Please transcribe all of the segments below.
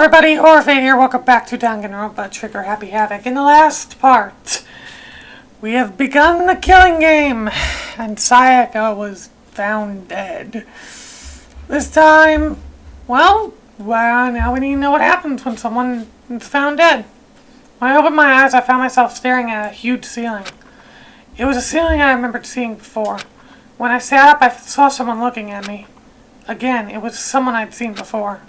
everybody, Horfate here. Welcome back to Danganronpa Trigger Happy Havoc. In the last part, we have begun the killing game, and Sayaka was found dead. This time, well, now we need to know what happens when someone is found dead. When I opened my eyes, I found myself staring at a huge ceiling. It was a ceiling I remembered seeing before. When I sat up, I saw someone looking at me. Again, it was someone I'd seen before.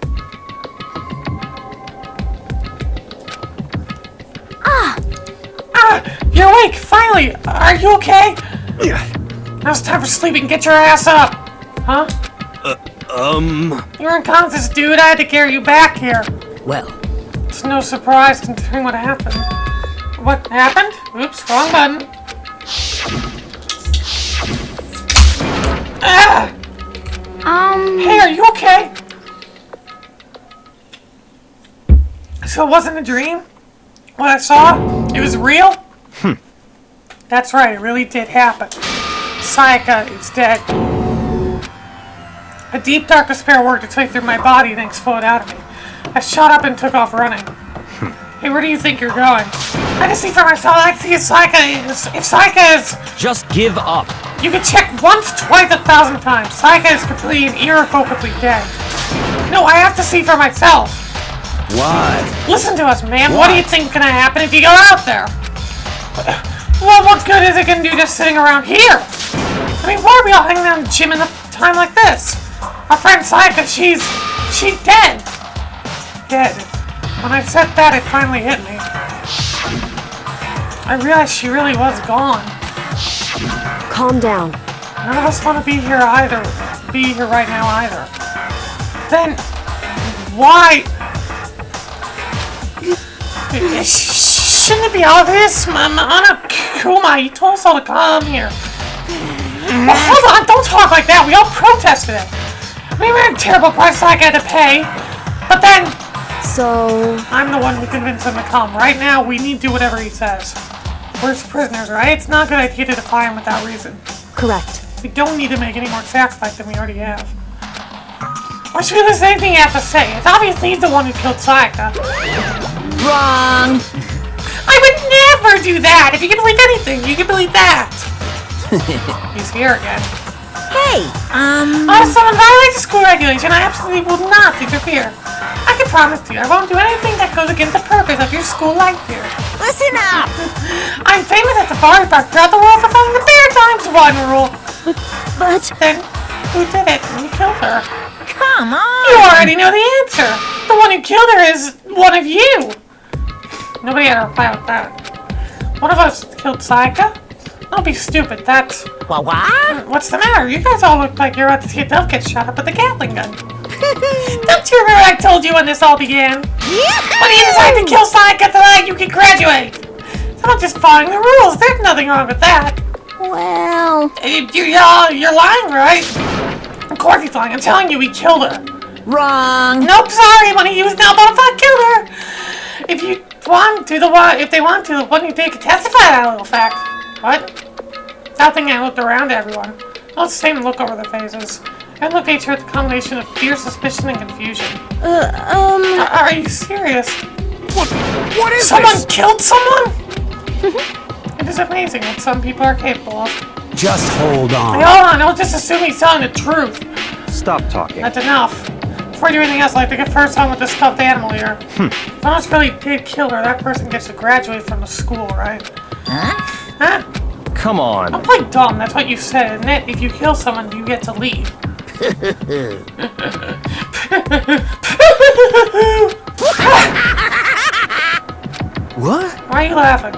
You're awake! Finally! Are you okay? Now it's time for sleeping. Get your ass up! Huh? You're unconscious, dude. I had to carry you back here. Well. It's no surprise considering what happened. What happened? Oops, wrong button. Hey, are you okay? So it wasn't a dream? What I saw? It was real? That's right, it really did happen. Sayaka is dead. A deep dark despair worked its way through my body and exploded out of me. I shot up and took off running. Hey, where do you think you're going? I can see for myself. I can see if Sayaka is... Just give up. You can check once, twice, 1,000 times. Sayaka is completely and irrevocably dead. No, I have to see for myself. Why? Listen to us, man. What do you think is gonna happen if you go out there? Well, what good is it gonna do just sitting around here? I mean, why are we all hanging out in the gym in a time like this? Our friend Sayaka, she's dead. Dead. When I said that, it finally hit me. I realized she really was gone. Calm down. None of us want to be here right now either. Then, why? Shouldn't it be obvious? Kuma, you told us all to come here. Well, hold on, don't talk like that. We all protested it. I mean, we had a terrible price I had to pay. But then... So... I'm the one who convinced him to come. Right now, we need to do whatever he says. We're his prisoners, right? It's not a good idea to defy him without reason. Correct. We don't need to make any more sacrifice than we already have. Why should we listen to anything you have to say? It's obviously he's the one who killed Sayaka. Wrong! I would never do that! If you can believe anything, you can believe that! He's here again. Hey, If someone violates the school regulation, I absolutely will not interfere. I can promise you, I won't do anything that goes against the purpose of your school life here. listen up! I'm famous at the bar throughout the world for following the bare times one rule. But... Then, who did it? Who killed her? Come on! You already know the answer! The one who killed her is one of you! Nobody had a reply with that. One of us killed Sayaka? Don't be stupid, that's... What? What's the matter? You guys all look like you're about to see a dove get shot up with a Gatling gun. Don't you remember I told you when this all began? When you decided to kill Sayaka tonight, you can graduate! It's not just following the rules, there's nothing wrong with that. Well... You're lying, right? Of course he's lying, I'm telling you, he killed her. Wrong! Nope, sorry, when he used now bonafide killed her! If they want to, the one who did could testify to that little fact. What? That thing I looked around at everyone. All the same look over their faces. I looked at each other with a combination of fear, suspicion, and confusion. Are you serious? What is Someone this? killed someone? It is amazing what some people are capable of. Just hold on. Hey, hold on, don't just assume he's telling the truth. Stop talking. That's enough. Before I do anything else, I'd like to get first on with this stuffed animal here. If someone really did kill her, that person gets to graduate from the school, right? Huh? Come on. Don't play dumb, that's what you said, isn't it? If you kill someone, you get to leave. What? Why are you laughing?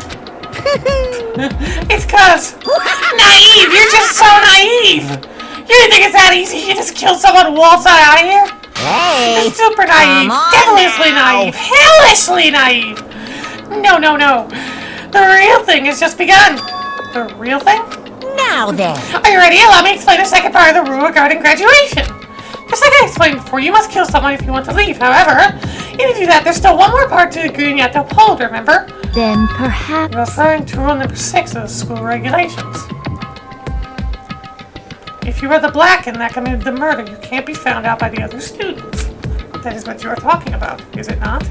It's cause... Naive! You're just so naive! You didn't think it's that easy? You just kill someone and waltz out of here? Hey! You're super naive! Devilishly naive! Hellishly naive! No. The real thing has just begun! The real thing? Now then! Are you ready? Allow me to explain the second part of the rule regarding graduation. Just like I explained before, you must kill someone if you want to leave. However, if you do that, there's still one more part to the agreement you have to uphold, remember? Then perhaps... You're referring to rule number 6 of the school regulations. If you are the Blacken that committed the murder, you can't be found out by the other students. That is what you are talking about, is it not?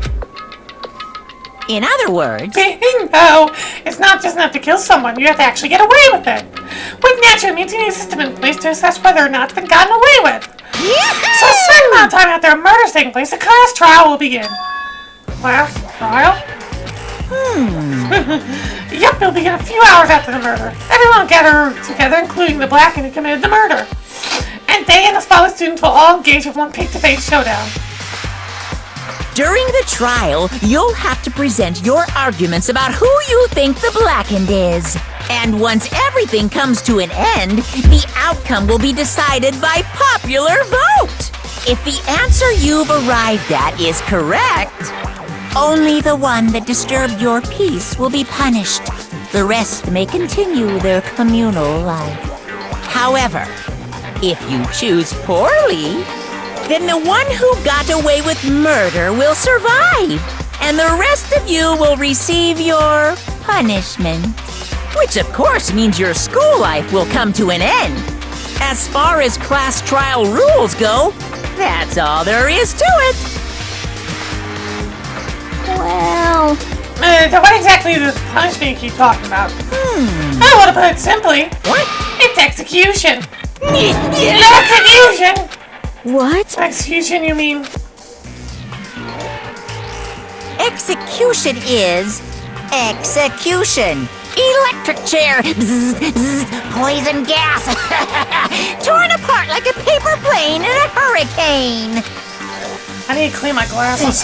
In other words, No, it's not just enough to kill someone. You have to actually get away with it. With nature means you need a system in place to assess whether or not it's been gotten away with. So a certain amount of time after a murder is taking place, the class trial will begin. Class trial? Yep, it'll begin a few hours after the murder. Everyone will gather together, including the Blacken who committed the murder. And they and the spotted students will all engage with one face-to-face showdown. during the trial, you'll have to present your arguments about who you think the Blackened is. And once everything comes to an end, the outcome will be decided by popular vote. If the answer you've arrived at is correct, only the one that disturbed your peace will be punished. The rest may continue their communal life. However, if you choose poorly, then the one who got away with murder will survive, and the rest of you will receive your punishment. Which of course means your school life will come to an end. As far as class trial rules go, that's all there is to it. Well... what exactly is this punishment you keep talking about? I want to put it simply. What? It's execution. Execution! What? Execution, you mean? Execution is... execution. Electric chair. Bzz, bzz, poison gas. Torn apart like a paper plane in a hurricane. I need to clean my glasses.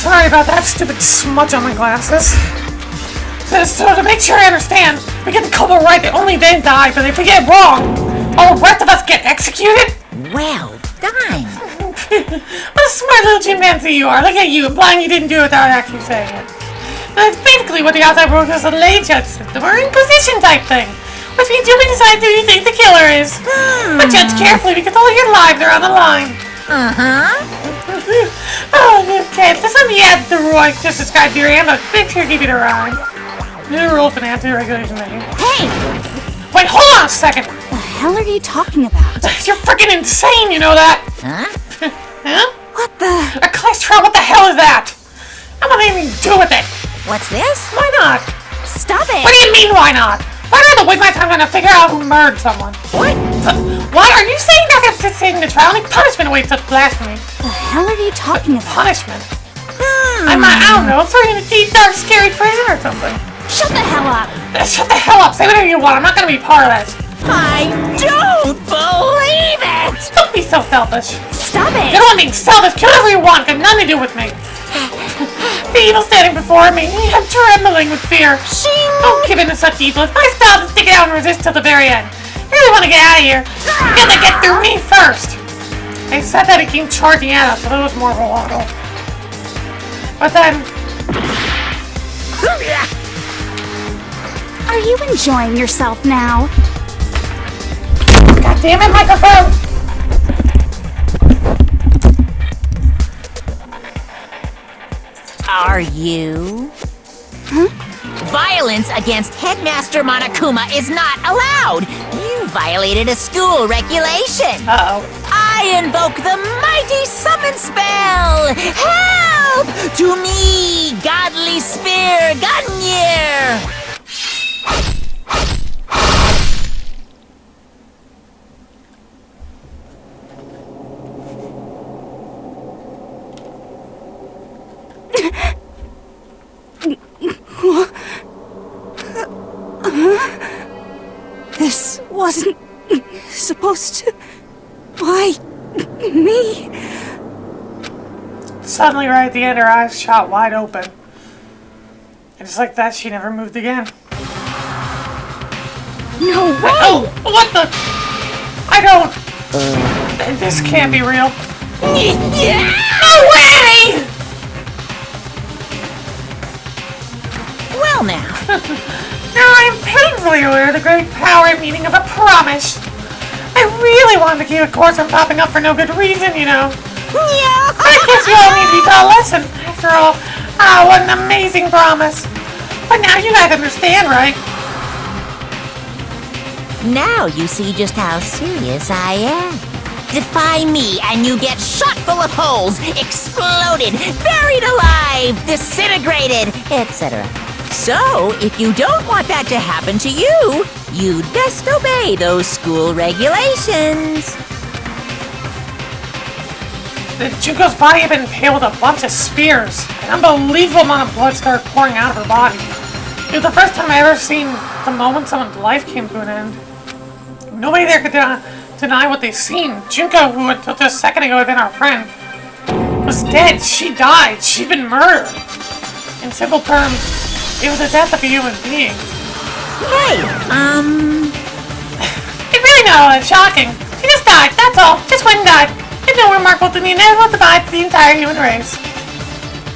Sorry about that stupid smudge on my glasses. So to make sure I understand, we get the couple right, they only then die, but if we get it wrong, all the rest of us get executed? Well done. What a smart little chimpanzee you are. Look at you, implying you didn't do it without actually saying it. That's basically what the outside world calls a lay judge system, or inquisition type thing. Which means you'll be deciding who you think the killer is. But judge carefully because all your lives are on the line. Oh, okay. If there's something you add to the rule I just described to your handbook, make sure you keep it around. New rules and anti-regulation menu. Hey! Wait, hold on a second! What the hell are you talking about? You're freaking insane, you know that? Huh? Huh? What the... A class trial, what the hell is that? I'm not even do with it! What's this? Why not? Stop it! What do you mean, why not? Why do I have to waste my time trying to figure out who murdered someone? What? What? Are you saying they're considering the trial? Any punishment awaits such blasphemy? The hell are you talking about? Punishment? I don't know. Throw you in a deep, dark, scary prison or something. Shut the hell up! Shut the hell up. Say whatever you want. I'm not gonna be part of this. I don't believe it! Don't be so selfish. Stop You it! don't want me selfish. Kill whatever you want. Got nothing to do with me. The evil standing before me. I'm trembling with fear. Don't give in to such evil. It's my style to stick it out and resist till the very end. I really want to get out of here. You have to get through me first. I said that it came charging at us, but it was more of a waddle. But then... Are you enjoying yourself now? God damn it, microphone! Are you? Violence against Headmaster Monokuma is not allowed! You violated a school regulation! Uh-oh. I invoke the mighty summon spell! Help! To me, godly spear, Gunyear! supposed to... Why... me? Suddenly, right at the end, her eyes shot wide open. And just like that, she never moved again. No way! Oh, what the? I don't... This can't be real. No way! Well now. Now I am painfully aware of the great power and meaning of a promise. I really wanted to keep a course from popping up for no good reason, you know. I guess you all need to be taught a lesson. After all, what an amazing promise. But now you guys understand, right? Now you see just how serious I am. Defy me and you get shot full of holes, exploded, buried alive, disintegrated, etc. So, if you don't want that to happen to you, you'd best obey those school regulations. Junko's body had been impaled with a bunch of spears. An unbelievable amount of blood started pouring out of her body. It was the first time I ever seen the moment someone's life came to an end. Nobody there could deny what they've seen. Junko, who until just a second ago had been our friend, was dead. She died. She'd been murdered. In simple terms, it was the death of a human being. Hey, It's really not all that shocking. She just died, that's all. Just went and died. It's no remarkable to the inevitable divide for the entire human race.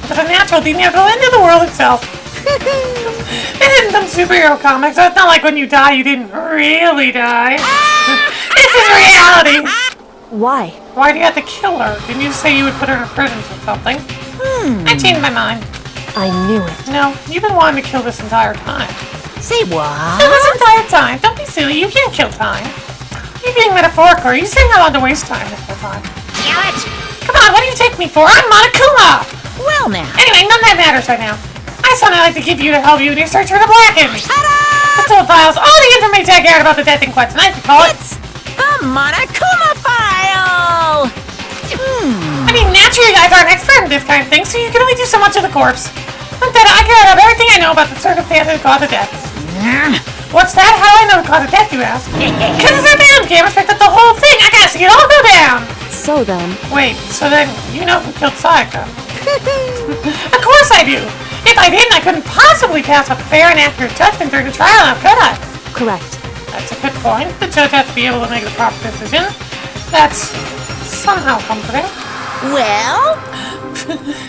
But the natural, the inevitable end of the world itself. This isn't some superhero comic, so it's not like when you die, you didn't really die. This is reality. Why? Why do you have to kill her? Didn't you say you would put her in prison or something? I changed my mind. I knew it. No, you've been wanting to kill this entire time. say what? This entire time. Don't be silly. You can't kill time. You're being metaphorical. You saying I want to waste time this whole time. Damn it! Come on, what do you take me for? I'm Monokuma! Well now. Anyway, none of that matters right now. I have something I'd like to give you to help you in your search for the Blackened. Ta-da! Pistol files, all the information I cared about the death in Quest, and I can call it. It's the Monokuma file! I mean, naturally you guys aren't expert in this kind of thing, so you can only do so much of the corpse. But then I care about everything I know about the circumstances that cause of death. What's that? How do I know the cause of death, you ask? Because it's a damn camera picked up the whole thing. I gotta see it all go down. So then... Wait, so then you know who killed Sayaka? Of course I do. If I didn't, I couldn't possibly pass a fair and accurate judgment during the trial, now could I? Correct. That's a good point. The judge has to be able to make the proper decision. That's somehow comforting. Well?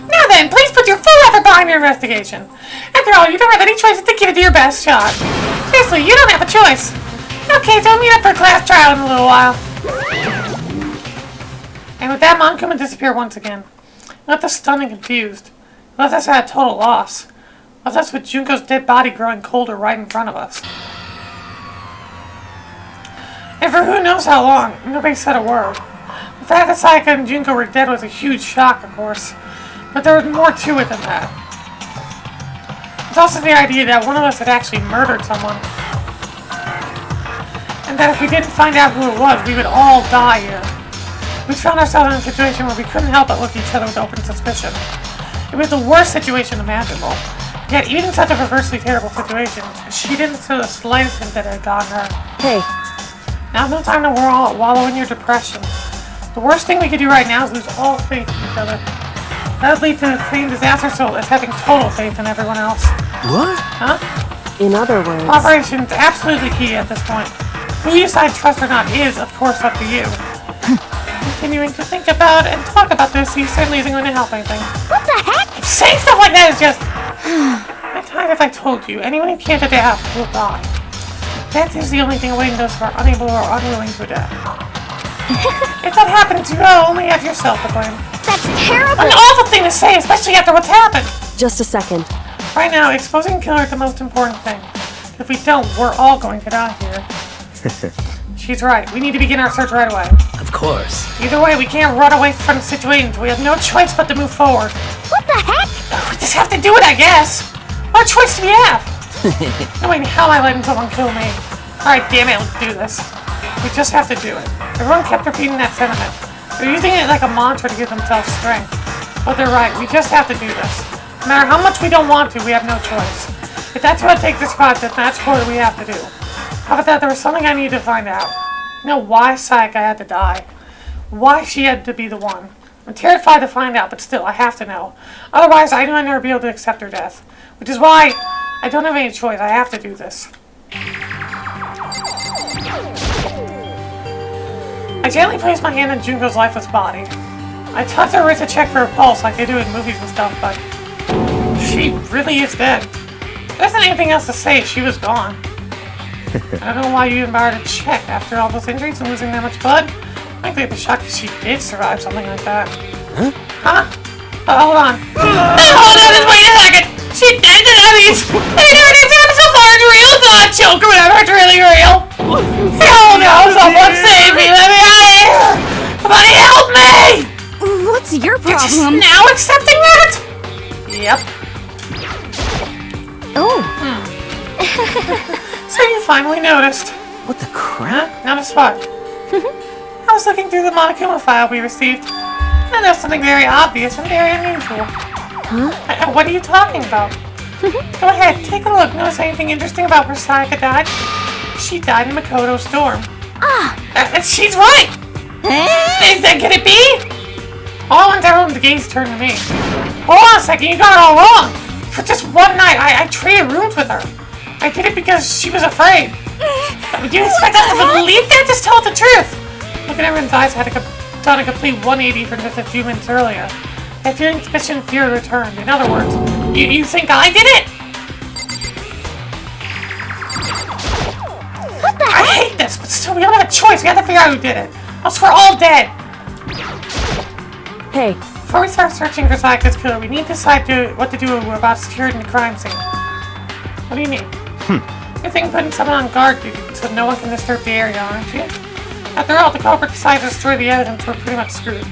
Now then, please put your full effort behind your investigation. After all, you don't have any choice but to give it your best shot. Seriously, you don't have a choice. Okay, so we'll meet up for a class trial in a little while. And with that, Monokuma disappeared once again. Left us stunned and confused. Left us at a total loss. Left us with Junko's dead body growing colder right in front of us. And for who knows how long, nobody said a word. The fact that Sayaka and Junko were dead was a huge shock, of course. But there was more to it than that. It's also the idea that one of us had actually murdered someone. And that if we didn't find out who it was, we would all die here. We found ourselves in a situation where we couldn't help but look at each other with open suspicion. It was the worst situation imaginable. Yet even in such a perversely terrible situation, she didn't show the slightest hint that it had gotten her. Hey, Now's no time to wallow in your depression. The worst thing we could do right now is lose all faith in each other. That would lead to the same disaster result as having total faith in everyone else. What? Huh? in other words... Cooperation is absolutely key at this point. Who you decide to trust or not is, of course, up to you. Continuing to think about and talk about this, he certainly isn't going to help anything. What the heck? Saying stuff like that is just... How tired have I told you? Anyone who can't adapt will die. Death is the only thing awaiting those who are unable or unwilling to adapt. If that happens, you only have yourself to blame. That's terrible! An awful thing to say, especially after what's happened. Just a second. Right now, exposing Killer is the most important thing. If we don't, we're all going to die here. She's right. We need to begin our search right away. Of course. Either way, we can't run away from the situation. We have no choice but to move forward. What the heck? We just have to do it, I guess. What choice do we have? No way in hell am I letting someone kill me. Alright, damn it, let's do this. We just have to do it. Everyone kept repeating that sentiment. They're using it like a mantra to give themselves strength. But they're right, we just have to do this. No matter how much we don't want to, we have no choice. If that's what it takes to survive, then that's what we have to do. How about that? There was something I needed to find out. know why Sayaka had to die. Why she had to be the one. I'm terrified to find out, but still, I have to know. Otherwise, I knew I'd never be able to accept her death. Which is why I don't have any choice. I have to do this. I gently placed my hand on Junko's lifeless body. I tucked her wrist to check for a pulse like they do in movies and stuff, but she really is dead. There isn't anything else to say. She was gone. I don't know why you even bothered to check after all those injuries and losing that much blood. Frankly, I'd be shocked if she did survive something like that. Huh? Hold on. Hold on, just wait a second. She did it, I mean, they never did that so far. It's real. It's not a joke or whatever. It's really real. Hell no, someone save me. Let me out of here. Somebody help me. What's your You're just problem? now accepting that? Yep. Oh. So you finally noticed. What the crap? Notice what? I was looking through the Monokuma file we received. I noticed something very obvious and very unusual. Huh? What are you talking about? Go ahead, take a look. Notice anything interesting about where Sayaka died? She died in Makoto's dorm. She's right! Can it be? All I want everyone's gaze turned to me. Hold on a second, you got it all wrong. For just one night, I traded rooms with her. I did it because she was afraid. Do you expect us to believe that? Just tell us the truth. Look at everyone's eyes had done a complete 180 from just a few minutes earlier. That feeling suspicion and fear returned. In other words, you think I did it? What the I hate this, but still, we don't have a choice. We have to figure out who did it. Else we're all dead. Hey, Before we start searching for Sayaka's killer, we need to decide what to do about security in the crime scene. What do you mean? You think putting someone on guard duty so no one can disturb the area, aren't you? After all, if the culprit decides to destroy the evidence, we're pretty much screwed.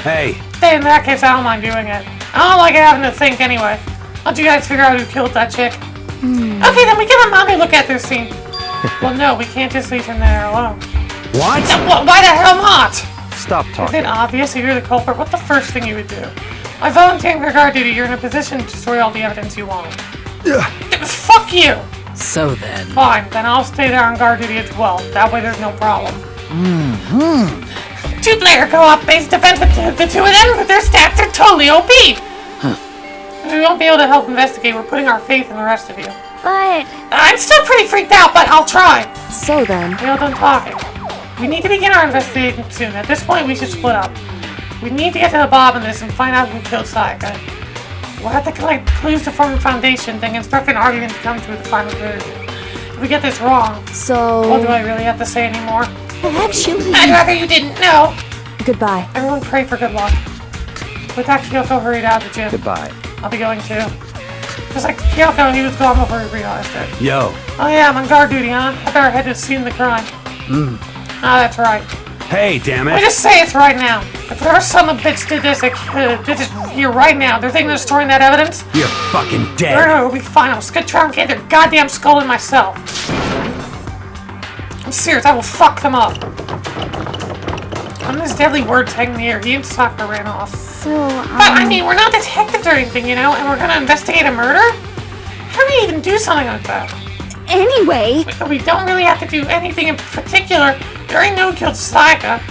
Hey, Then in that case, I don't mind doing it. I don't like having to think anyway. Why don't you guys figure out who killed that chick? Okay, then we give a mommy look at this scene. Well, no, we can't just leave him there alone. what? Why the hell not? Stop Is talking. it obvious if you're the culprit? What's the first thing you would do? By volunteering for guard duty, you're in a position to destroy all the evidence you want. Fuck you! So then, Fine, then I'll stay there on guard duty as well. That way there's no problem. Two-player co-op based defense with the two of them, but their stats are totally OP! We won't be able to help investigate. We're putting our faith in the rest of you. but... I'm still pretty freaked out, but I'll try. So then... We all done talking. We need to begin our investigation soon. At this point, we should split up. We need to get to the bottom of this and find out who killed Sayaka. We'll have to collect clues to form a foundation, then construct an argument to come to the final version. If we get this wrong, So... what do I really have to say anymore? Actually... I'd rather you didn't know. Goodbye. Everyone pray for good luck. With that, Kyoko hurried out of the gym. Goodbye. I'll be going too. Just like Kyoko, he was gone before he realized it. Yo. Oh yeah, I'm on guard duty, huh? I better head to the scene of the crime. Ah, that's right. Hey, damn I it. just say it's right now. If whatever son of a bitch did this, did this here right now, they're thinking of destroying that evidence? You're fucking No, dead. no, it'll be fine. I'll skid try and get their goddamn skull in myself. I'm serious, I will fuck them up. His deadly words hanging in the air, he and Sakura ran off. So, But, I mean, we're not detectives or anything, you know, and we're gonna investigate a murder? How do you even do something like that? Anyway... We don't really have to do anything in particular. There ain't no who killed Sayaka.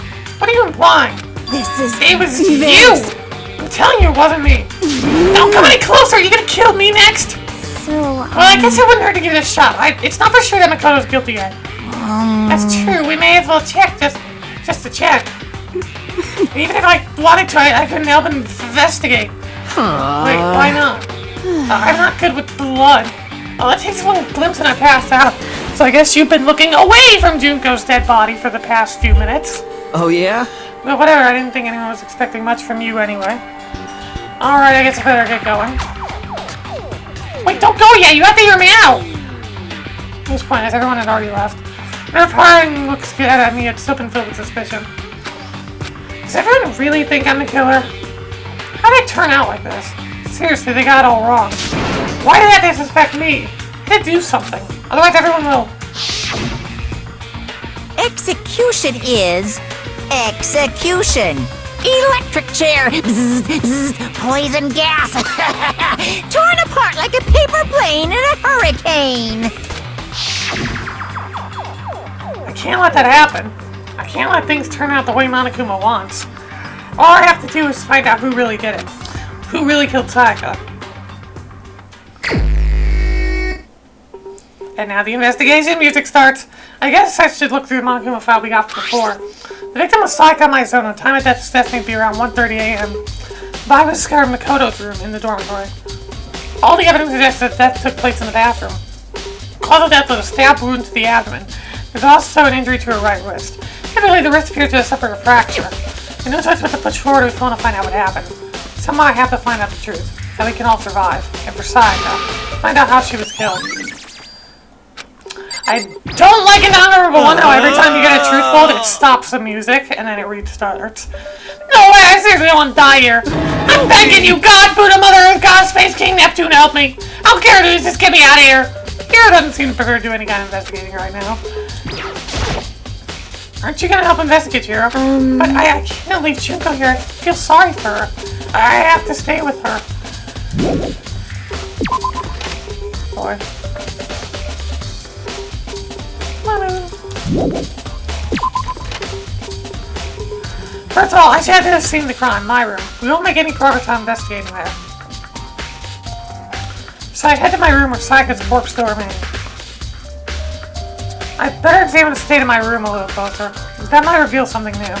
What are you implying? This is... It was this. you! I'm telling you, it wasn't me. Don't come any closer, are you gonna kill me next? So, Well, I guess it wouldn't hurt to give it a shot. It's not for sure that Makoto's guilty yet. That's true, we may as well check, just to check. Even if I wanted to, I couldn't help but investigate. Wait, why not? I'm not good with blood. Oh, that takes one glimpse and I passed out. So I guess you've been looking away from Junko's dead body for the past few minutes. oh yeah? But whatever, I didn't think anyone was expecting much from you anyway. Alright, I guess I better get going. Wait, don't go yet! You have to hear me out! It was pointless, everyone had already left. Their prying looks good at me, it's still been filled with suspicion. Does everyone really think I'm the killer? How did it turn out like this? Seriously, they got it all wrong. Why did they have to suspect me? I had to do something. Otherwise everyone will... Execution is execution. Electric chair. Bzz, bzz, poison gas. Torn apart like a paper plane in a hurricane. I can't let that happen. I can't let things turn out the way Monokuma wants. All I have to do is find out who really did it. Who really killed Sayaka. And now the investigation music starts. I guess I should look through the Monokuma file we got before. The victim was Sayaka Maizono. Time of death is estimated to be around 1:30 a.m. The body was discovered in Makoto's room in the dormitory. All the evidence suggests that death took place in the bathroom. Cause of death was a stab wound to the abdomen. There's also an injury to her right wrist. Typically, the wrist appears to have suffered a fracture. And no choice but to push forward if we want to find out what happened. Somehow I have to find out the truth, so we can all survive. And for Sayaka, find out how she was killed. I don't like in Danganronpa 1 how every time you get a truth bolt, it stops the music and then it restarts. No way, I seriously don't want to die here. I'm begging you, God, Buddha, Mother Earth, God, Space King, Neptune, help me. I don't care, dude, just get me out of here. Hero doesn't seem to prefer to do any kind of investigating right now. Aren't you gonna help investigate, Hero? But I can't leave Junko here. I feel sorry for her. I have to stay with her. Boy. First of all, I should have seen the crime in my room. We won't make any progress on investigating there. So I head to my room where Sayaka's corpse still remains. I'd better examine the state of my room a little closer. That might reveal something new.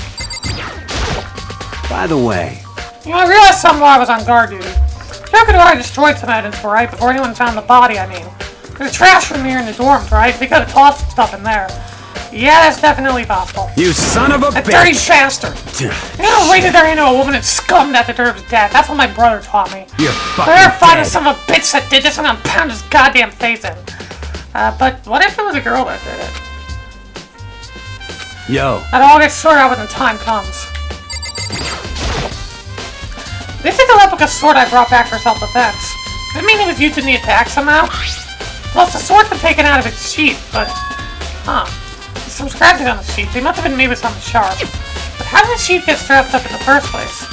By the way, You know, I realized something while I was on guard duty. Hyokudora destroyed some evidence, right, before anyone found the body, I mean. There's a trash room here in the dorms, right? They could have tossed stuff in there. Yeah, that's definitely possible. you son of a That dirty bitch! bastard! You know, raided their into a woman and scummed that deserves death. That's what my brother taught me. You're Better fucking find dead. some of a bitch that did this and I'm pound his goddamn face in. But what if it was a girl that did it? Yo, That all gets sorted out when the time comes. This is a replica sword I brought back for self-defense. Does it mean it was used in the attack somehow? Plus, the sword's been taken out of its sheath, but... Huh. There's some scratches on the sheath. They must have been made with something sharp. But how did the sheath get strapped up in the first place?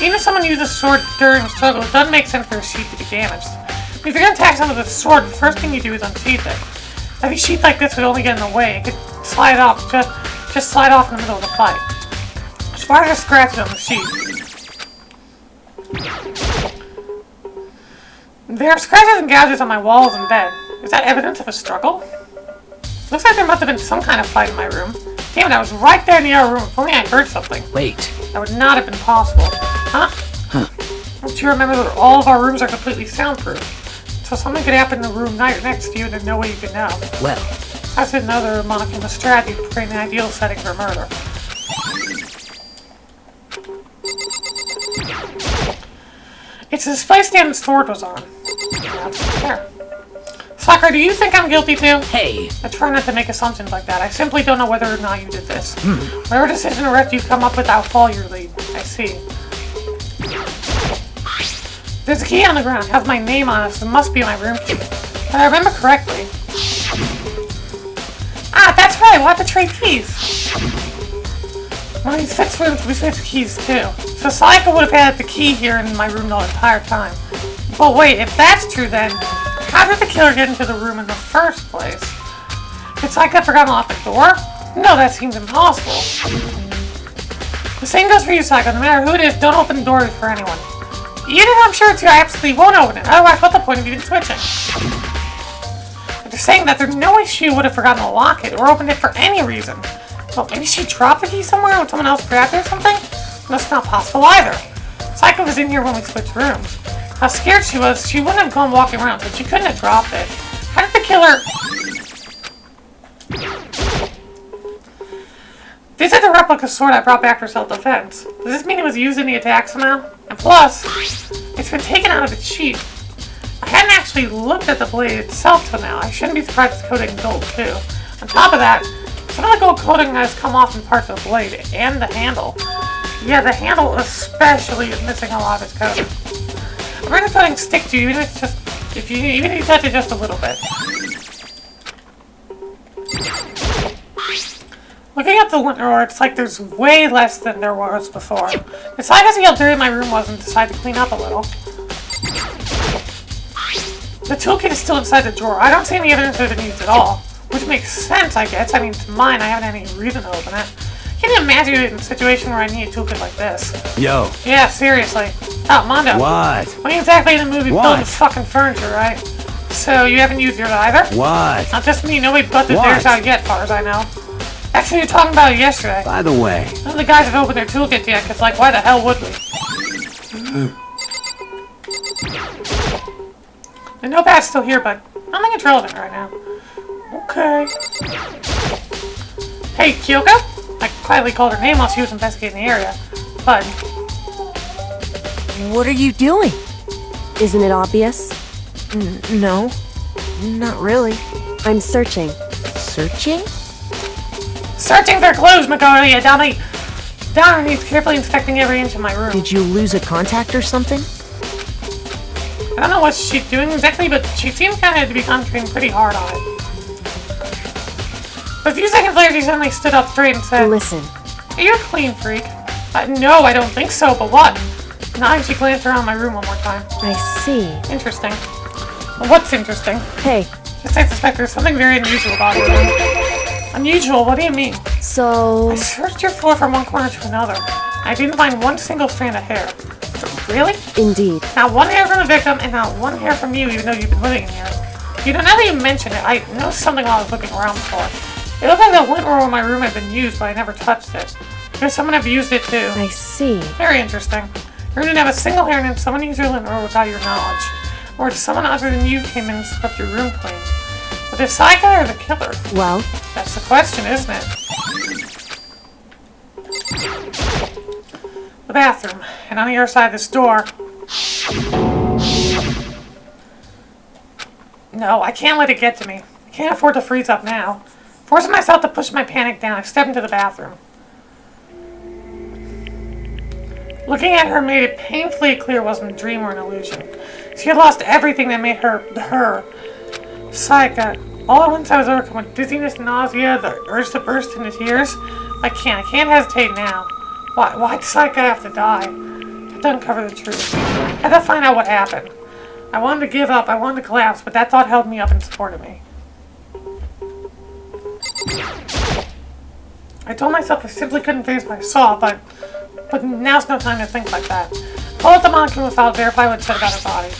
Even if someone used a sword during the struggle, it doesn't make sense for a sheath to be damaged. If you're gonna attack someone with a sword, the first thing you do is unsheath it. A heavy sheath like this would only get in the way. It could slide off, just slide off in the middle of the fight. As far as the scratches on the sheath. There are scratches and gouges on my walls and bed. Is that evidence of a struggle? Looks like there must have been some kind of fight in my room. Damn it, I was right there in the other room. If only I heard something. wait. That would not have been possible. Huh? Don't you remember that all of our rooms are completely soundproof? So something could happen in the room right next to you and there's no way you could know. Well, That's another Monokuma strategy for creating an ideal setting for murder. It's the display stand the sword was on. There. Sakura, do you think I'm guilty too? hey, I try not to make assumptions like that. I simply don't know whether or not you did this. Whatever decision or rest you come up with, I'll follow your lead. I see. There's a key on the ground. It has my name on it, so it must be my room key. If I remember correctly. Ah, that's right. We'll have to trade keys. One of these fixed rooms we switch keys too. So Sayaka would have had the key here in my room the entire time. But wait, if that's true then, how did the killer get into the room in the first place? Did Sayaka forgot to lock the door? No, that seems impossible. The same goes for you, Sayaka. No matter who it is, don't open the door for anyone. Even if I'm sure it's you, I absolutely won't open it. Otherwise, what's the point of even switching? But they're saying that there's no way she would have forgotten to lock it or opened it for any reason. Well, maybe she dropped the key somewhere when someone else grabbed it or something? That's not possible either. Sayaka was in here when we switched rooms. How scared she was, she wouldn't have gone walking around, so she couldn't have dropped it. How did the killer... This is the replica sword I brought back for self-defense. Does this mean it was used in the attack somehow? And plus, it's been taken out of its sheath. I hadn't actually looked at the blade itself till now. I shouldn't be surprised it's coated in gold too. On top of that, some of the gold coating has come off in parts of the blade and the handle. Yeah, the handle especially is missing a lot of its coating. I'm going to coating stick to you even if you touch it just a little bit. Looking at the window, it's like there's way less than there was before. It's like I see how dirty my room was and decided to clean up a little. The toolkit is still inside the drawer. I don't see any evidence of it being used at all. Which makes sense, I guess. I mean, to mine, I haven't any reason to open it. Can you imagine a situation where I need a toolkit like this? Yo. Yeah, seriously. Oh, Mondo. What? We ain't exactly in the movie What? building fucking furniture, right? So you haven't used yours either? What? Not just me, nobody but What? theirs out yet, far as I know. Actually, you were talking about it yesterday. By the way. None of the guys have opened their toolkit yet, because, like, why the hell would we? The notepad's still here, but I don't think it's relevant right now. Okay. Hey, Kyoko? I quietly called her name while she was investigating the area. But What are you doing? Isn't it obvious? No, not really. I'm searching. Searching? searching for clues, Makoto, you dummy! Donna needs carefully inspecting every inch of my room. Did you lose a contact or something? I don't know what she's doing exactly, but she seems kind of to be concentrating pretty hard on it. But a few seconds later, she suddenly stood up straight and said, Listen. "Hey, you're a clean freak." No, I don't think so, but what? Nodding, she glanced around my room one more time. I see. Interesting. Well, what's interesting? Hey, Just I suspect there's something very unusual about it. Unusual? What do you mean? so... I searched your floor from one corner to another. I didn't find one single strand of hair. Really? Indeed. Not one hair from the victim, and not one hair from you, even though you've been living in here. You know, now that you mention it, I noticed something while I was looking around before. It looked like the lint roll in my room had been used, but I never touched it. Could someone have used it too? I see. Very interesting. You didn't have a single hair, and then someone used your lint roll without your knowledge. Or someone other than you came in and swept your room clean. But the psycho or the killer? Well, That's the question, isn't it? The bathroom. And on the other side of this door... No, I can't let it get to me. I can't afford to freeze up now. Forcing myself to push my panic down, I stepped into the bathroom. Looking at her made it painfully clear it wasn't a dream or an illusion. She had lost everything that made her, Sayaka. All at once I was overcome with dizziness, nausea, the urge to burst into tears. I can't hesitate now. Why'd Sayaka have to die? I had to uncover the truth. I had to find out what happened. I wanted to give up, I wanted to collapse, but that thought held me up and supported me. I told myself I simply couldn't face what I saw, but now's no time to think like that. Pull out the monocular file to verify what it said about her body.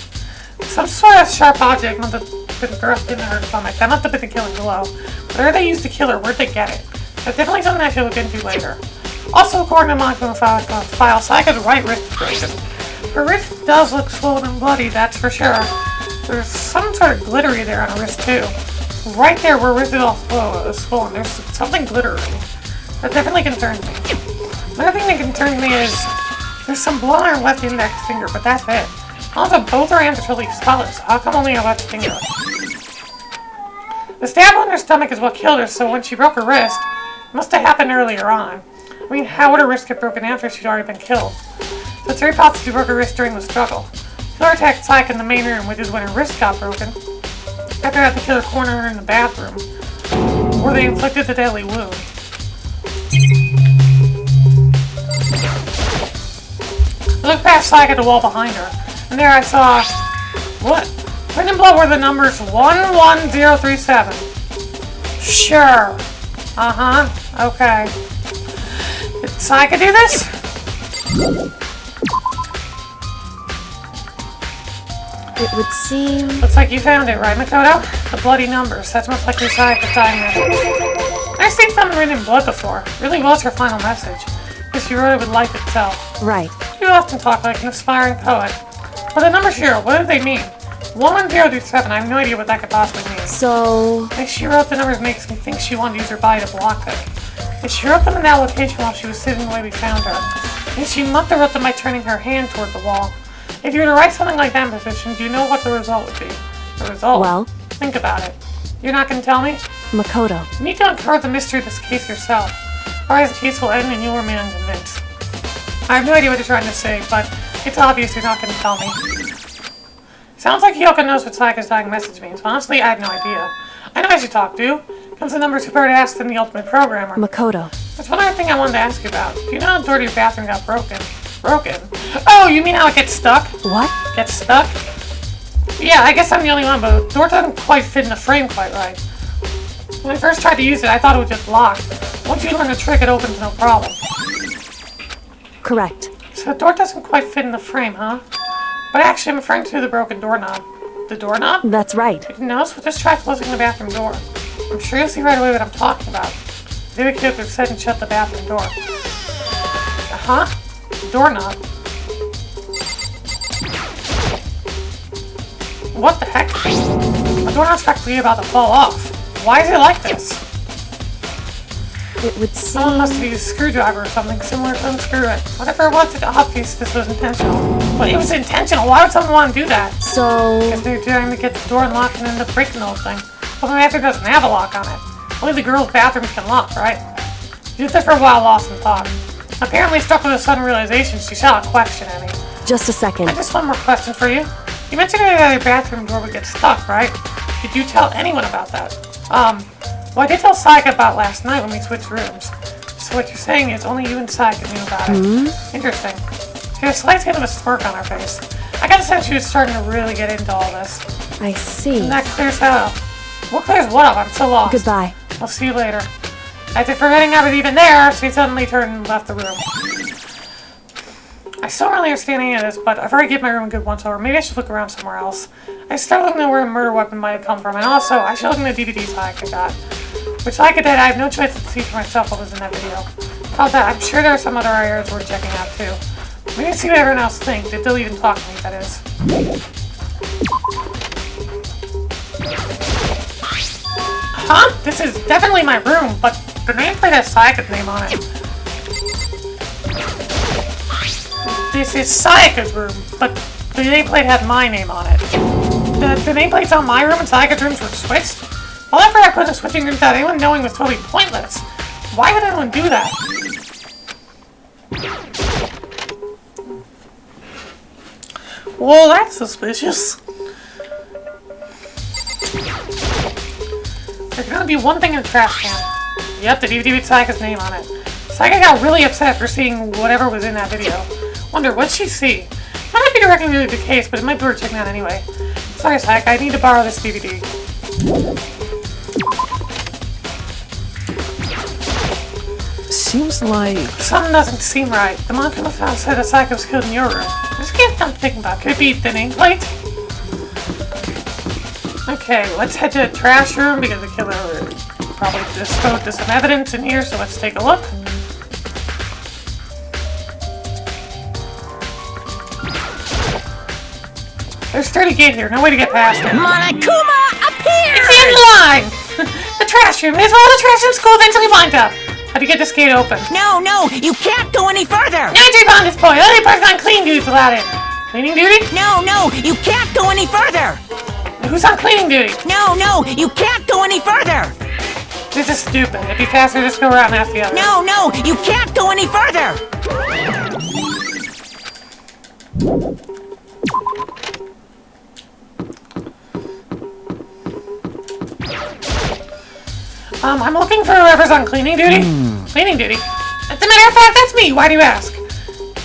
Some sort of sharp object must have been thrust into her stomach. That must have been the killing blow. Whatever they used to kill her, where'd they get it? That's definitely something I should look into later. Also, according to the monocular file, Sayaka's right wrist is broken. Her wrist does look swollen and bloody, that's for sure. There's some sort of glittery there on her wrist, too. Right there where her wrist is all swollen, there's something glittery. That definitely concerns me. Another thing that concerns me is there's some blood on her left index finger, but that's it. Also, both her hands are totally spotless. How come only her left finger? The stab on her stomach is what killed her, so when she broke her wrist, it must have happened earlier on. I mean, how would her wrist get broken after she'd already been killed? So it's very possible she broke her wrist during the struggle. The killer attacked Sayaka in the main room, which is when her wrist got broken. After that, the killer cornered her in the bathroom, where they inflicted the deadly wound. I looked past Sayaka at the wall behind her, and there I saw... What? Written in blood were the numbers 11037. Sure. Uh-huh. Okay. Did Sayaka do this? it would seem... Looks like you found it, right, Makoto? The bloody numbers. That's most likely Sayaka's dying message. I've seen something written in blood before. It really was her final message. Guess she wrote it with life itself. Right. You often talk like an aspiring poet. But the number 0, what do they mean? 11037, I have no idea what that could possibly mean. So... If she wrote the numbers makes me think she wanted to use her body to block them. If she wrote them in that location while she was sitting the way we found her, then she must have wrote them by turning her hand toward the wall. If you were to write something like that in position, do you know what the result would be? The result? Well? Think about it. You're not going to tell me? Makoto. You need to uncover the mystery of this case yourself. Otherwise the case will end and you remain unconvinced. I have no idea what you're trying to say, but it's obvious you're not going to tell me. Sounds like Kyoko knows what Sayaka's dying message means, but honestly, I have no idea. I know I should talk to. Comes the numbers who prepared to ask in the Ultimate Programmer. Makoto. There's one other thing I wanted to ask you about. Do you know how the door to your bathroom got broken? Broken? Oh, you mean how it gets stuck? What? Gets stuck? Yeah, I guess I'm the only one, but the door doesn't quite fit in the frame quite right. When I first tried to use it, I thought it would just lock. Once you learn the trick, it opens no problem. Correct. So the door doesn't quite fit in the frame, huh? But actually, I'm referring to the broken doorknob. The doorknob? That's right. You didn't notice? We'll just try closing the bathroom door. I'm sure you'll see right away what I'm talking about. Maybe we could have said and shut the bathroom door. Uh-huh. Doorknob. What the heck? The doorknob's practically about to fall off. Why is it like this? It would Someone seem... must have used a screwdriver or something similar to unscrew it. Whatever it was, it's obvious this was intentional. But it was intentional. Why would someone want to do that? So... Because they're trying to get the door unlocked and end up breaking the whole thing. But the bathroom doesn't have a lock on it. Only the girls' bathrooms can lock, right? She was there for a while, lost in thought. Apparently struck with a sudden realization, she shot a question at me. Just a second. Just one more question for you. You mentioned that your bathroom door would get stuck, right? Did you tell anyone about that? Well, I did tell Sayaka about last night when we switched rooms. So what you're saying is only you and Sayaka knew about it. Interesting. She had a slight hint of a smirk on her face. I got the sense she was starting to really get into all this. I see. And that clears that up. What clears what up? I'm so lost. Goodbye. I'll see you later. After forgetting I was even there, she suddenly turned and left the room. I still don't really understand any of this, but I've already given my room a good once over. Maybe I should look around somewhere else. I started looking at where a murder weapon might have come from, and also, I should look in the DVDs Sayaka got. Which Sayaka did, I have no choice but to see for myself what was in that video. About that, I'm sure there are some other areas worth checking out too. We need to see what everyone else thinks, if they'll even talk to me, that is. Huh? This is definitely my room, but the nameplate has Sayaka's name on it. This is Sayaka's room, but the nameplate had my name on it. The nameplates on my room and Sayaka's rooms were switched? All effort I put into switching rooms without anyone knowing was totally pointless. Why would anyone do that? Well, that's suspicious. There's gonna be one thing in the trash can. Yep, the DVD with Sayaka's name on it. Sayaka got really upset after seeing whatever was in that video. Wonder, what'd she see? Might not be directly related to the case, but it might be worth checking out anyway. Sorry, Sayaka, I need to borrow this DVD. Seems like... Something doesn't seem right. The monk on the file said that Sayaka was killed in your room. I just can't stop thinking about it. Could it be the nameplate? Okay, let's head to the trash room because the killer probably disposed of some evidence in here, so let's take a look. There's a sturdy gate here, no way to get past it. Monokuma appears! It's in line! The trash room. It's all the trash in school eventually wind up. How do you get this gate open? No, you can't go any further! Entry on this point. Only person on clean duty is allowed in. Cleaning duty? No, you can't go any further! Who's on cleaning duty? No, you can't go any further! This is stupid. It'd be faster to just go around and ask the others. No, you can't go any further! I'm looking for whoever's on cleaning duty. Cleaning duty? As a matter of fact, that's me. Why do you ask?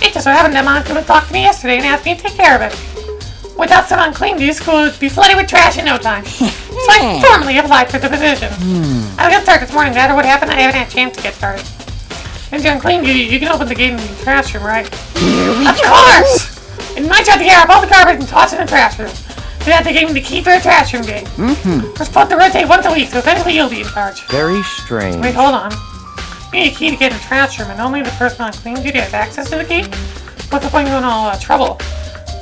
It just so happened that Monokuma talked to me yesterday and asked me to take care of it. Without someone on cleaning duty, school would be flooded with trash in no time. So I formally applied for the position. I got started this morning. No matter what happened, I haven't had a chance to get started. If you're on cleaning duty, you can open the gate in the trash room, right? Of course! It's my job to get out all the garbage and toss it in the trash room. Then they gave me the key for the trash room gate. We're supposed to rotate once a week, so eventually you'll be in charge. very strange. Wait, hold on. You need a key to get in the trash room, and only the person on cleaning duty has access to the key? What's the point of going all that trouble?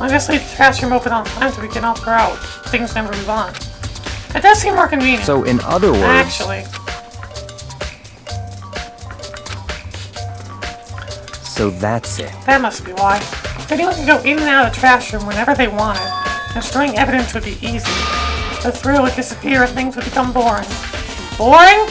I'll just leave the trash room open all the time so we can all throw out. Things never move on. It does seem more convenient. So in other words... Actually. So that's it. That must be why. If anyone can go in and out of the trash room whenever they wanted, destroying evidence would be easy. The thrill would disappear and things would become boring. Boring?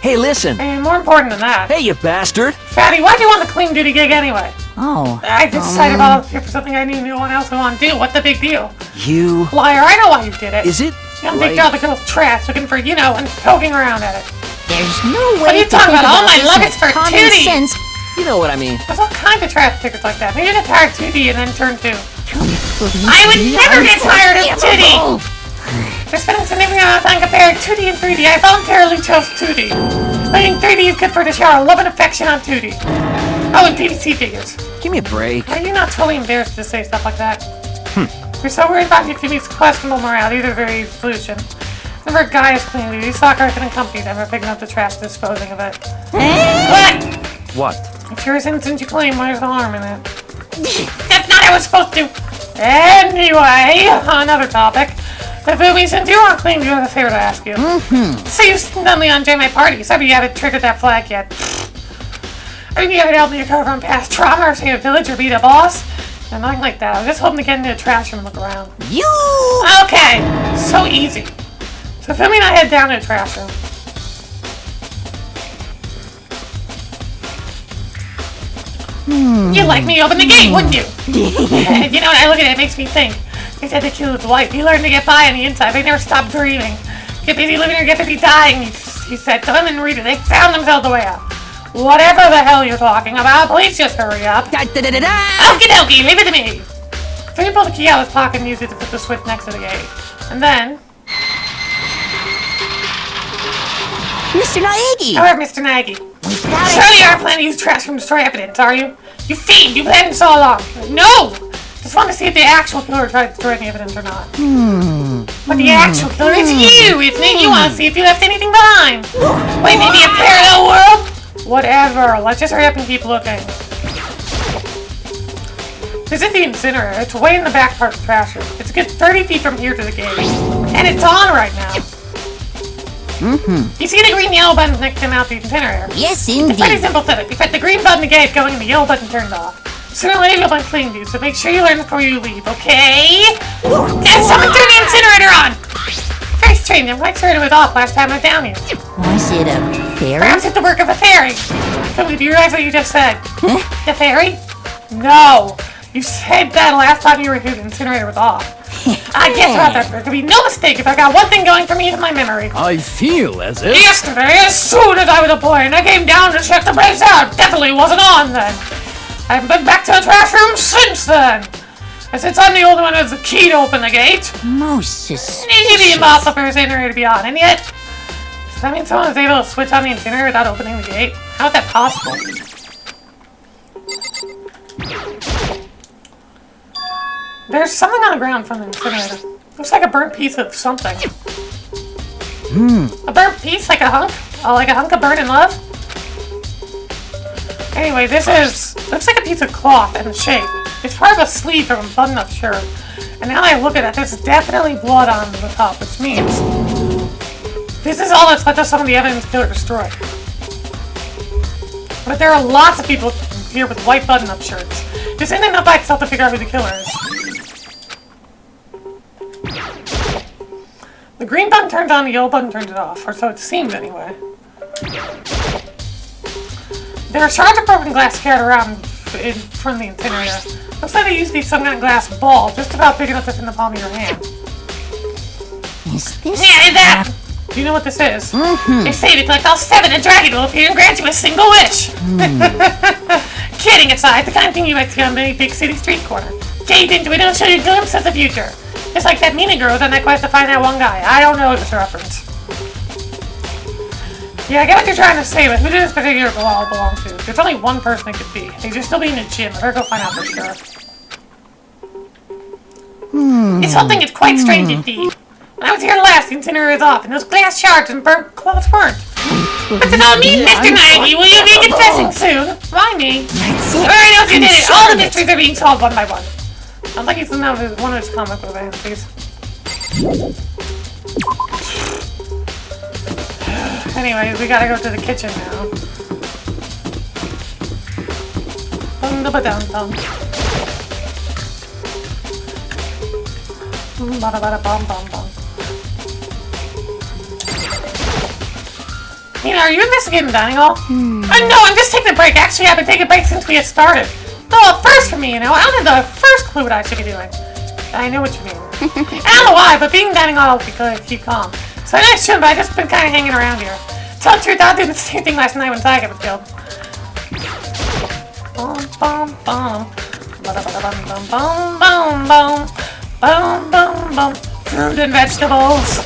Hey, listen! And more important than that. Hey, you bastard! Fatty, why'd you want the clean duty gig anyway? Oh. I just decided volunteer for something I knew no one else would want to do. What's the big deal? You... Liar, I know why you did it. Is it? You don't take all the girls' trash looking for, and poking around at it. There's no way What are you to talking think about? All my this luggage with for common Tootie! sense. You know what I mean. There's all kinds of trash tickets like that. Maybe you get tired of 2D and then turn 2. I I would never get tired of 2D! To spend a significant amount of time comparing 2D and 3D, I voluntarily chose 2D. The Playing 3D is good for the shower. Love and affection on 2D. Oh, and PVC figures. Give me a break. Are you not totally embarrassed to say stuff like that? You're so worried about your TV's questionable morality, they're very solution. Never a guy is cleaning duty. Soccer and company never picking up the trash, disposing of it. What? If you're as innocent you claim, where's the harm in it? That's not how it's supposed to. Anyway, another topic. If Umi, since you aren't clean, you have a favor to ask you. So you suddenly unjoined my party, so you haven't triggered that flag yet. I mean, you haven't helped me recover from past trauma or save a village or beat a boss. No, nothing like that. I was just hoping to get into the trash room and look around. Okay, so easy. So Fumi and I head down to the trash room. You'd like me to open the gate, wouldn't you? And you know, when I look at it, it makes me think. He said they killed his wife. He learned to get by on the inside. They never stopped dreaming. Get busy living or get busy dying. He said, to them and read it. They found themselves the way out. Whatever the hell you're talking about, please just hurry up. Okie dokie, leave it to me. So he pulled the key out of his pocket and used it to put the switch next to the gate. And then... Mr. Naegi! However, Mr. Nagy, surely you aren't planning to use trash room to destroy evidence, are you? You fiend! You planned this all along! No! Just want to see if the actual killer tried to destroy any evidence or not. But the actual killer is you, isn't it? You want to see if you left anything behind. Wait, maybe a parallel world? Whatever. Let's just hurry up and keep looking. This is the incinerator. It's way in the back part of the trash room. It's a good 30 feet from here to the gate. And it's on right now. You see the green yellow button next to him out the incinerator? Yes, It's pretty indeed. simple setup. You press the green button to gate going and the yellow button turned off. Sooner or later you'll find clean you, so make sure you learn before you leave, okay? And someone turn the incinerator on! Very strange, I'm quite certain it was off last time I was down here. Was it a fairy? Perhaps it's the work of a fairy. So do you realize what you just said? Huh? The fairy? No! You said that last time you were here the incinerator was off. I guess about that there could be no mistake if I got one thing going for me in my memory. I feel as if... Yesterday, as soon as I was a boy and I came down to check the place out, definitely wasn't on then. I haven't been back to the trash room since then. And since I'm the only one who has the key to open the gate, Most it should suspicious. be impossible for his incinerator to be on. And yet, does that mean someone was able to switch on the incinerator without opening the gate? How is that possible? There's something on the ground from the incinerator. Looks like a burnt piece of something. A burnt piece? Like a hunk? Oh, like a hunk of burnt in love? Anyway, this looks like a piece of cloth and shape. It's part of a sleeve from a button-up shirt. And now that I look at it, there's definitely blood on the top, which means this is all that's left of some of the evidence the killer destroyed. But there are lots of people here with white button-up shirts. This isn't enough by itself to figure out who the killer is. The green button turns on, the yellow button turns it off, or so it seems anyway. There are shards of broken glass scattered around in front of the incinerator. Looks like they used to be some kind of glass ball, just about big enough to fit in the palm of your hand. Is this? Yeah, that! Do you know what this is? They say if you collect all 7, a dragon will appear and grant you a single wish! Kidding aside, the kind of thing you might see on any big city street corner. Gaze into it, it'll show you a glimpse of the future. Just like that Mina girl was on that quest to find that one guy. I don't know if it's a reference. Yeah, I get what you're trying to say, but who does this particular ball belong to? There's only one person it could be. They should still be in the gym. I better go find out for sure. This whole thing is quite strange indeed. When I was here last, the incinerator is off, and those glass shards and burnt cloths weren't. What's it all mean, Mr. Nagy? Will you be confessing soon? Why me? Everybody knows you did it. All the mysteries are being solved one by one. Sounds like he's one of his comic book fantasies. Anyways, we gotta go to the kitchen now. Bum-da-ba-dum-dum. Bada-bada-bum-bum-bum. Nina, are you investigating the dining hall? No, I'm just taking a break. Actually, I've been taking a break since we had started. Oh, first for me, you know. I don't have the first clue what I should be doing. I know what you mean. I don't know why, but being dining hall will be good to keep calm. So I shouldn't, but I've just been kind of hanging around here. Tell the truth, I was doing the same thing last night when Tiger was killed. Bum bum bum. Ba-da-ba-da-bum bum bum bum. Bum bum bum. Fruit and vegetables.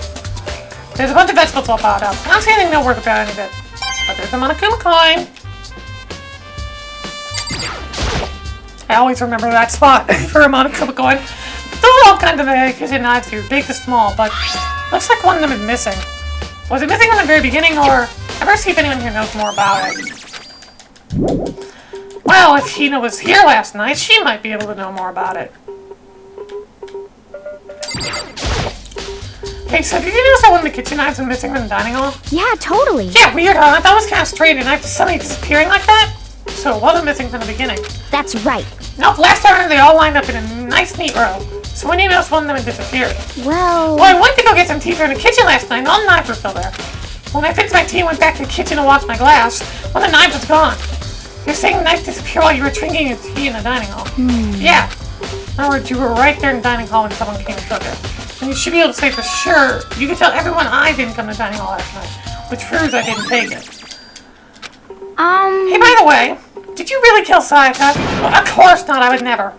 There's a bunch of vegetables all piled up. I don't see anything no work about any of it. But there's a Monokuma coin. I always remember that spot for a Monokuma coin. Those are all kinds of kitchen knives here, big to small, but looks like one of them is missing. Was it missing from the very beginning, or... I better see if anyone here knows more about it. Well, if Hina was here last night, she might be able to know more about it. Hey, so did you notice that one of the kitchen knives was missing from the dining hall? Yeah, totally. Yeah, weird, huh? That was kind of strange, and knife just suddenly disappearing like that? So it wasn't missing from the beginning. That's right. Nope, last time they all lined up in a nice, neat row. So when you noticed one of them had disappeared. Well, I went to go get some tea from the kitchen last night, and all the knives were still there. When I fixed my tea and went back to the kitchen to wash my glass, one of the knives was gone. You're saying the knife disappeared while you were drinking your tea in the dining hall? Yeah. In other words, you were right there in the dining hall when someone came and took it. And you should be able to say for sure, you can tell everyone I didn't come to the dining hall last night, which proves I didn't take it. Hey, by the way, did you really kill Sayaka? Well, of course not, I would never.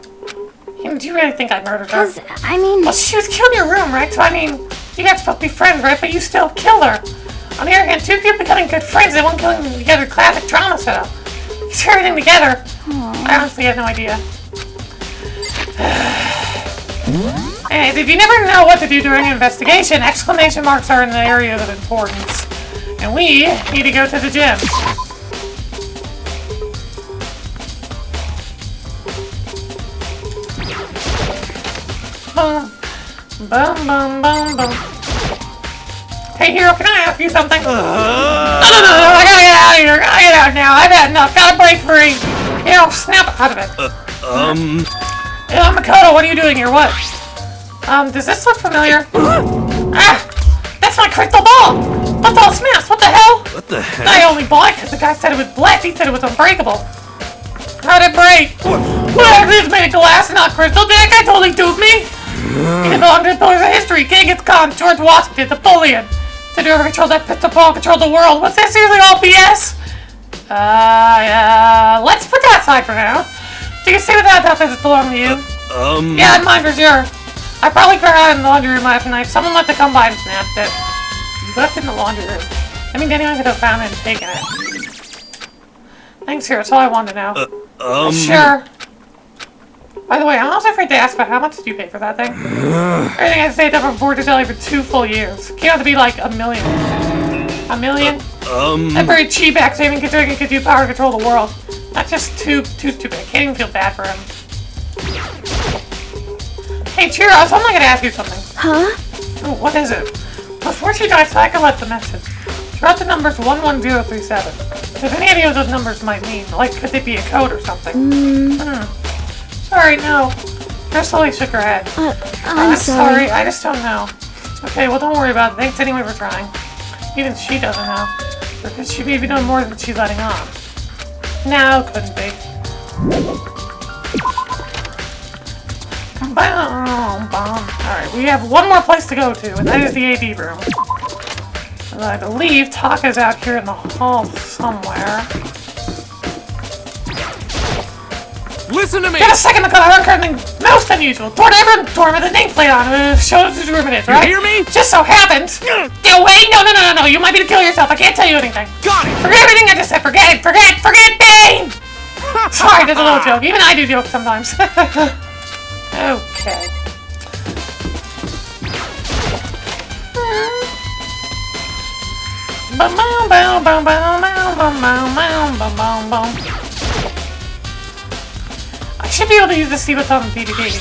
Do you really think I murdered her? I mean... Well, she was killed in your room, right? So, I mean, you guys supposed to be friends, right? But you still killed her. On the other hand, two people becoming good friends and one killing them together, classic drama setup. You threw everything together. I honestly have no idea. Anyways, if you never know what to do during an investigation, exclamation marks are in the areas of importance. And we need to go to the gym. Boom, boom, boom, boom, boom. Hey, Hero, can I ask you something? No, I gotta get out of here. I gotta get out now. I've had enough. Gotta break free. Hero, snap out of it. Makoto, what are you doing here? What? Does this look familiar? That's my crystal ball. That's all smashed. What the hell? What the heck? I only bought it because the guy said it was black. He said it was unbreakable. How'd it break? Well, this made of glass, not crystal. That guy totally duped me. He belonged to the pillars of history. Genghis Khan, George Washington, Napoleon. Said whoever controlled that pistol ball controlled the world. Was that seriously all BS? Let's put that aside for now. Do you see what that does belong to you? Yeah, and mine for sure. I probably got out in the laundry room last night. Someone must have come by and snapped it. You left it in the laundry room. I mean, anyone could have found it and taken it. Thanks, here. That's all I wanted to know. Sure. By the way, I'm also afraid to ask, but how much did you pay for that thing? Everything I saved up from Fortune Deli for 2 full years. It came out to be like $1 million. $1 million? That's very cheap, actually, considering it gives you power to control the world. That's just too stupid. I can't even feel bad for him. Hey, Chiro, I'm not gonna ask you something. Huh? Oh, what is it? Before she died, Sayaka left the message. She wrote the numbers 11037. If any idea what those numbers might mean, like could they be a code or something? Sorry, no. Her slowly shook her head. I'm sorry. I just don't know. Okay, well don't worry about it. Thanks anyway for trying. Even she doesn't know. Because she may be doing more than she's letting on. No, couldn't be. Alright, we have one more place to go to, and that is the AD room. I believe Taka's out here in the hall somewhere. Listen to me! Get a second, Makoto, I learned something most unusual. Toward every dorm with a nameplate on it, shows whose room it is, right? You hear me? Just so happens. Yeah, wait, no, you might be to kill yourself. I can't tell you anything. Got it! Forget everything I just said. Forget Bane! Sorry, that's a little joke. Even I do jokes sometimes. Okay. I should be able to use the C button on the DVD.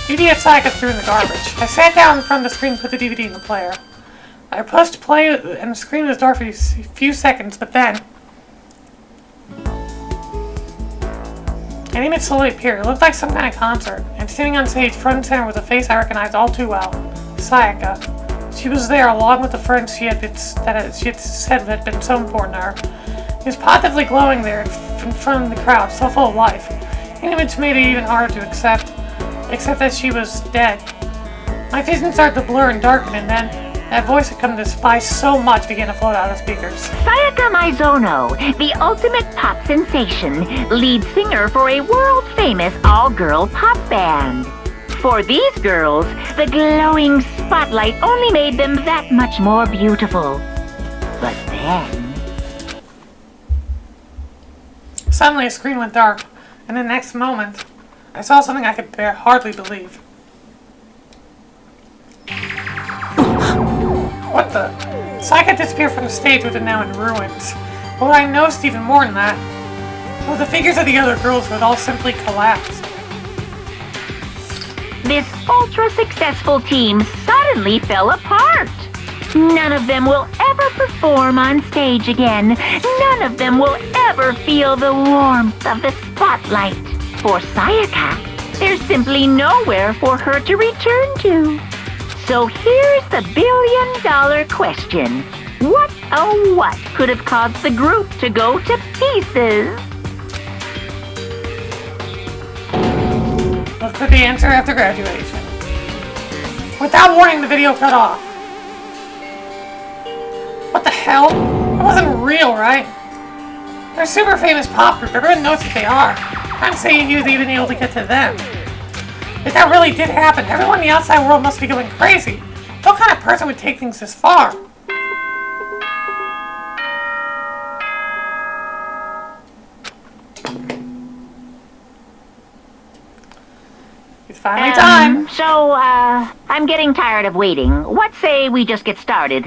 DVD Sayaka threw in the garbage. I sat down in front of the screen and put the DVD in the player. I pushed play and the screen was dark for a few seconds, but then an image slowly appeared. It looked like some kind of concert. And sitting on stage, front and center, was a face I recognized all too well. Sayaka. She was there along with the friends she had said had been so important to her. She was positively glowing there in front of the crowd, so full of life. The image made it even harder to accept that she was dead. My vision started to blur and darken, and then that voice I'd come to despise so much began to float out of the speakers. Sayaka Maizono, the ultimate pop sensation, lead singer for a world-famous all-girl pop band. For these girls, the glowing spotlight only made them that much more beautiful. But then... Suddenly a screen went dark, and the next moment, I saw something I could hardly believe. What the? Sayaka disappeared from the stage with it now in ruins. Well, I noticed even more than that. Well, the figures of the other girls had all simply collapsed. This ultra-successful team suddenly fell apart. None of them will ever perform on stage again. None of them will ever feel the warmth of the spotlight. For Sayaka, there's simply nowhere for her to return to. So here's the billion-dollar question. What, oh what, could have caused the group to go to pieces? Look for the answer after graduation. Without warning, the video cut off. What the hell? It wasn't real, right? They're a super famous pop group. Everyone knows what they are. I'm saying he was even able to get to them. If that really did happen, everyone in the outside world must be going crazy. What kind of person would take things this far? It's finally time. So, I'm getting tired of waiting. What say we just get started,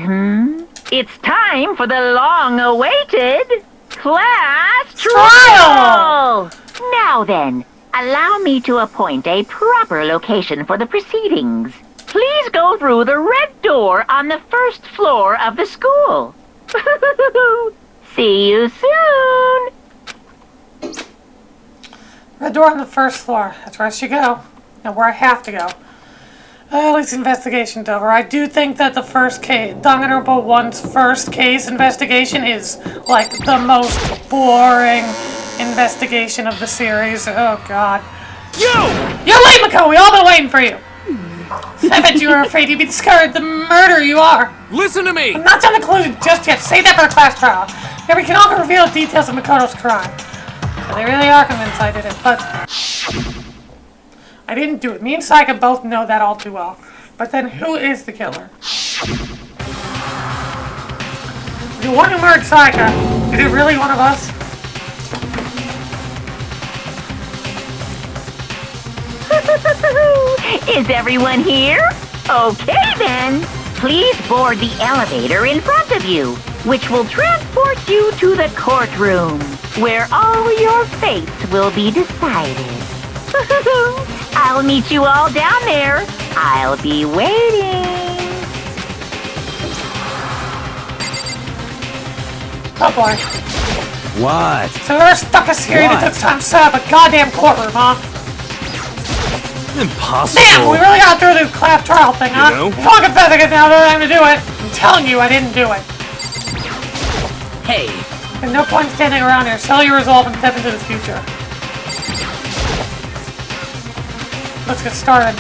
It's time for the long-awaited class trial! Now then, allow me to appoint a proper location for the proceedings. Please go through the red door on the first floor of the school. See you soon! Red door on the first floor. That's where I should go. Now where I have to go. At least the investigation's over. I do think that the first case, Danganronpa 1's first case investigation is, like, the most boring investigation of the series. Oh, God. You're late, Mako! We all been waiting for you! I bet you were afraid you'd be discovered the murderer you are! Listen to me! I'm not done the conclusion just yet. Save that for the class trial. Here we can all reveal the details of Makoto's crime. So they really are convinced I did it, but I didn't do it. Me and Sayaka both know that all too well. But then who is the killer? The one who murdered Sayaka, is it really one of us? Is everyone here? Okay then. Please board the elevator in front of you, which will transport you to the courtroom, where all your fates will be decided. I'll meet you all down there. I'll be waiting. Oh boy. What? So we're stuck us here that took time to set up a goddamn courtroom, huh? Impossible. Damn, we really got through the class trial thing, huh? know? Come on, confess, I get now the time to do it. I'm telling you, I didn't do it. Hey. There's no point standing around here. Settle your resolve and step into the future. Let's get started.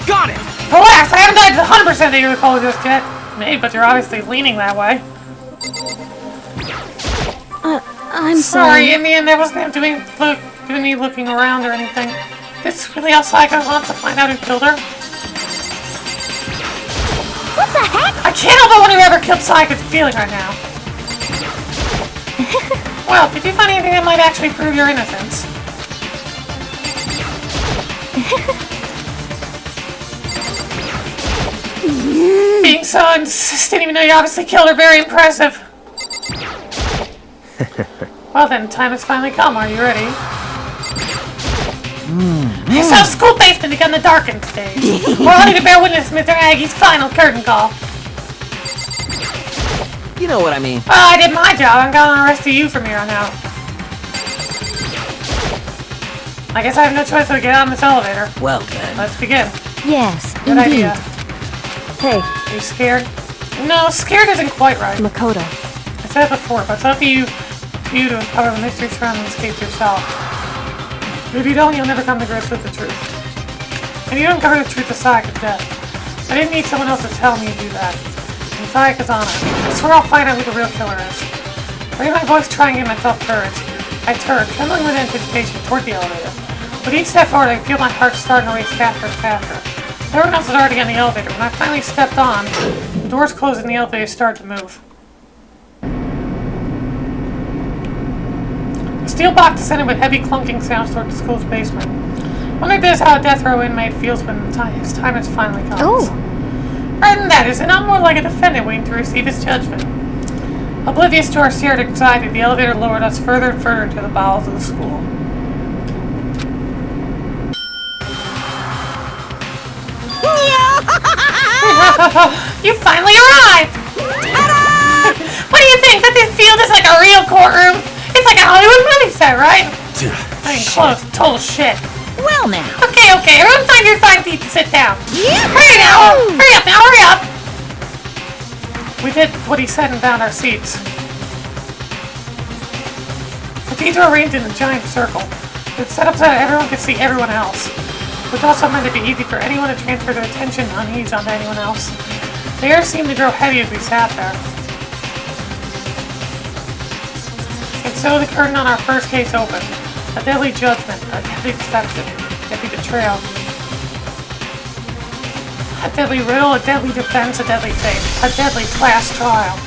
Got it! Relax, I haven't died to 100% that you recall just yet. Maybe, but you're obviously leaning that way. I'm Sorry, in the end, I wasn't doing any looking around or anything. This really how Sayaka wants to find out who killed her? What the heck? I can't help but wonder whoever killed Sayaka's feeling right now. Well, did you find anything that might actually prove your innocence? Being so insistent, even though you obviously killed her, very impressive. Well then, time has finally come. Are you ready? So school basement begun the darkened stage. We're only to bear witness to Mr. Aggie's final curtain call. You know what I mean. Well, I did my job. I'm gonna arrest you from here on out. I guess I have no choice but to get on this elevator. Well then. Let's begin. Yes, Good indeed. idea. Hey, Are you scared? No, scared isn't quite right. Makoto. I said it before, but it's up to you to uncover the mystery surrounding this case yourself. If you don't, you'll never come to grips with the truth. And you don't uncover the truth of Sayaka's death. I didn't need someone else to tell me to do that. And Sayaka's honor. I swear I'll find out who the real killer is. I hear my voice trying to give myself courage. I turned, trembling with anticipation, toward the elevator. With each step forward, I feel my heart starting to race faster and faster. Everyone else was already on the elevator. When I finally stepped on, the doors closed and the elevator started to move. steel box descended with heavy clunking sounds toward the school's basement. Wonder if this is how a death row inmate feels when his time has finally come. Oh. Rather than that, is it not more like a defendant waiting to receive his judgment? Oblivious to our shared anxiety, the elevator lowered us further and further into the bowels of the school. You finally arrived! What do you think? That this field is like a real courtroom? It's like a Hollywood movie set, right? I mean, close. Total shit. Well now. Okay, everyone find your 5 feet and sit down. Hurry now! Hurry up! We did what he said and found our seats. The feet were arranged in a giant circle. It's set up so that everyone could see everyone else, which also meant it'd be easy for anyone to transfer their attention unease onto anyone else. The air seemed to grow heavy as we sat there. And so the curtain on our first case opened. A deadly judgment, a deadly deception, a deadly betrayal. A deadly riddle, a deadly defense, a deadly fate, a deadly class trial.